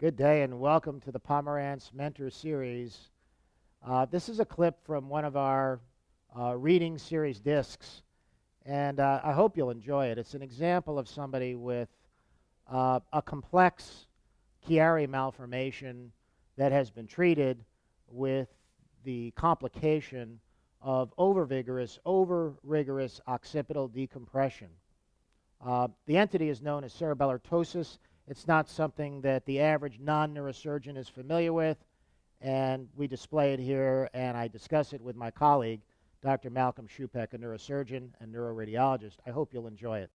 Good day and welcome to the Pomeranz Mentor Series. This is a clip from one of our reading series discs, and I hope you'll enjoy it. It's an example of somebody with a complex Chiari malformation that has been treated with the complication of over-rigorous occipital decompression. The entity is known as cerebellar ptosis. It's not something that the average non-neurosurgeon is familiar with, and we display it here, and I discuss it with my colleague, Dr. Malcolm Schupek, a neurosurgeon and neuroradiologist. I hope you'll enjoy it.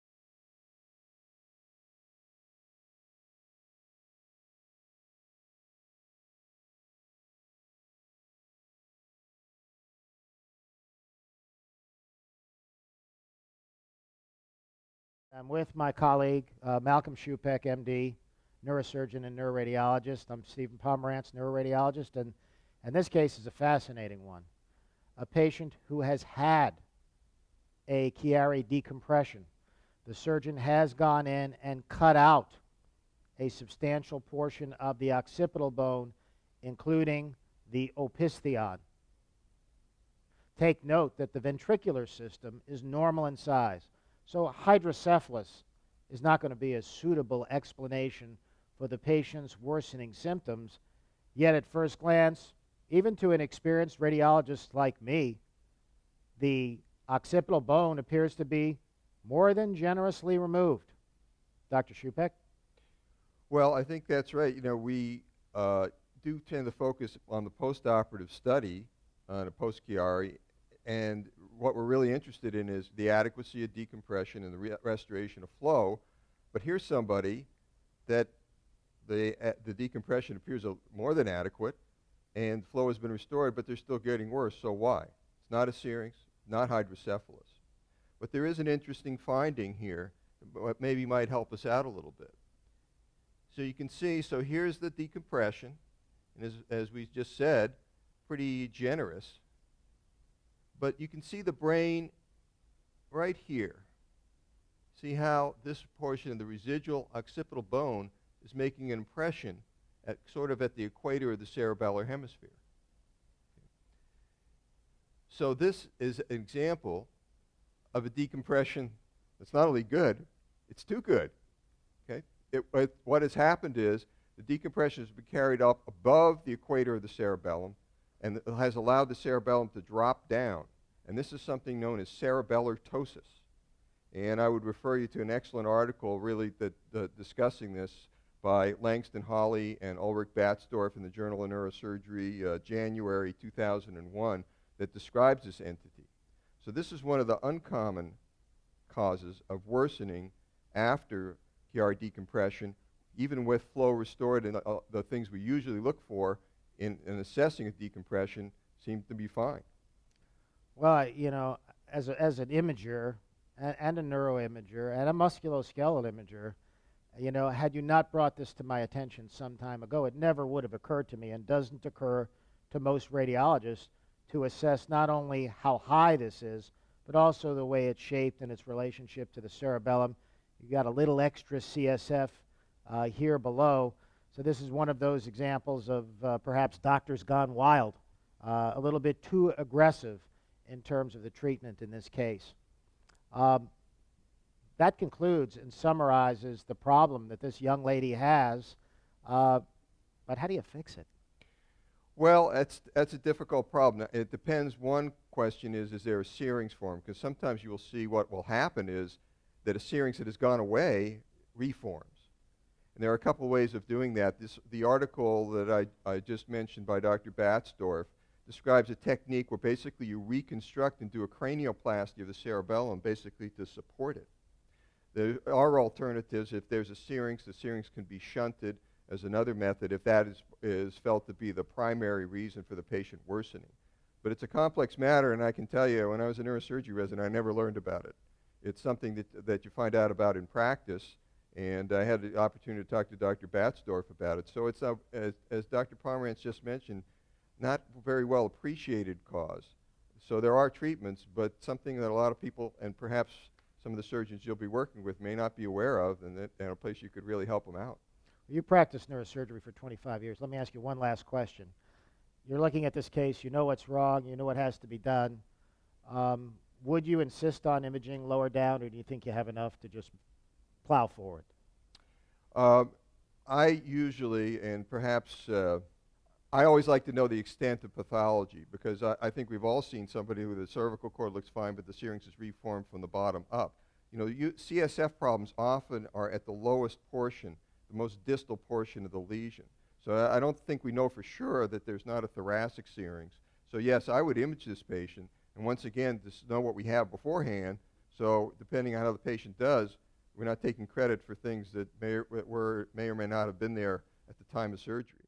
I'm with my colleague, Malcolm Schupek, MD, neurosurgeon and neuroradiologist. I'm Stephen Pomeranz, neuroradiologist, and this case is a fascinating one. A patient who has had a Chiari decompression. The surgeon has gone in and cut out a substantial portion of the occipital bone, including the opistheon. Take note that the ventricular system is normal in size. So hydrocephalus is not going to be a suitable explanation for the patient's worsening symptoms. Yet at first glance, even to an experienced radiologist like me, the occipital bone appears to be more than generously removed. Dr. Schupek? Well, I think that's right. You know, we do tend to focus on the postoperative study on a post-Chiari, and what we're really interested in is the adequacy of decompression and the restoration of flow. But here's somebody that the decompression appears more than adequate, and flow has been restored, but they're still getting worse. So why? It's not a syrinx, not hydrocephalus. But there is an interesting finding here that maybe might help us out a little bit. So you can see, so here's the decompression, and as we just said, pretty generous. But you can see the brain right here. See how this portion of the residual occipital bone is making an impression sort of at the equator of the cerebellar hemisphere. So this is an example of a decompression that's not only good, it's too good. Okay? What has happened is the decompression has been carried up above the equator of the cerebellum, and it has allowed the cerebellum to drop down. And this is something known as cerebellar ptosis. And I would refer you to an excellent article really discussing this by Langston Hawley and Ulrich Batzdorf in the Journal of Neurosurgery, January 2001, that describes this entity. So this is one of the uncommon causes of worsening after Chiari decompression, even with flow restored, and the things we usually look for in assessing a decompression seem to be fine. Well, you know, as an imager and a neuroimager and a musculoskeletal imager, you know, had you not brought this to my attention some time ago, it never would have occurred to me, and doesn't occur to most radiologists, to assess not only how high this is, but also the way it's shaped and its relationship to the cerebellum. You got a little extra CSF here below. So this is one of those examples of perhaps doctors gone wild, a little bit too aggressive in terms of the treatment in this case. That concludes and summarizes the problem that this young lady has, but how do you fix it? Well, that's a difficult problem. It depends. One question is there a syrinx form? Because sometimes you will see what will happen is that a syrinx that has gone away reforms. And there are a couple of ways of doing that. The article that I just mentioned by Dr. Batzdorf describes a technique where basically you reconstruct and do a cranioplasty of the cerebellum basically to support it. There are alternatives. If there's a syrinx, the syrinx can be shunted as another method if that is felt to be the primary reason for the patient worsening. But it's a complex matter, and I can tell you, when I was a neurosurgery resident, I never learned about it. It's something that you find out about in practice, and I had the opportunity to talk to Dr. Batzdorf about it. So it's, as Dr. Pomeranz just mentioned, not very well appreciated cause. So there are treatments, but something that a lot of people, and perhaps some of the surgeons you'll be working with, may not be aware of, and a place you could really help them out. You practiced neurosurgery for 25 years. Let me ask you one last question. You're looking at this case, you know what's wrong, you know what has to be done. Would you insist on imaging lower down, or do you think you have enough to just plow forward? I usually, and perhaps I always like to know the extent of pathology, because I think we've all seen somebody with a cervical cord looks fine, but the syrinx is reformed from the bottom up. You know, CSF problems often are at the lowest portion, the most distal portion of the lesion. So I don't think we know for sure that there's not a thoracic syrinx. So yes, I would image this patient, and once again, just know what we have beforehand. So depending on how the patient does, we're not taking credit for things that may or may not have been there at the time of surgery.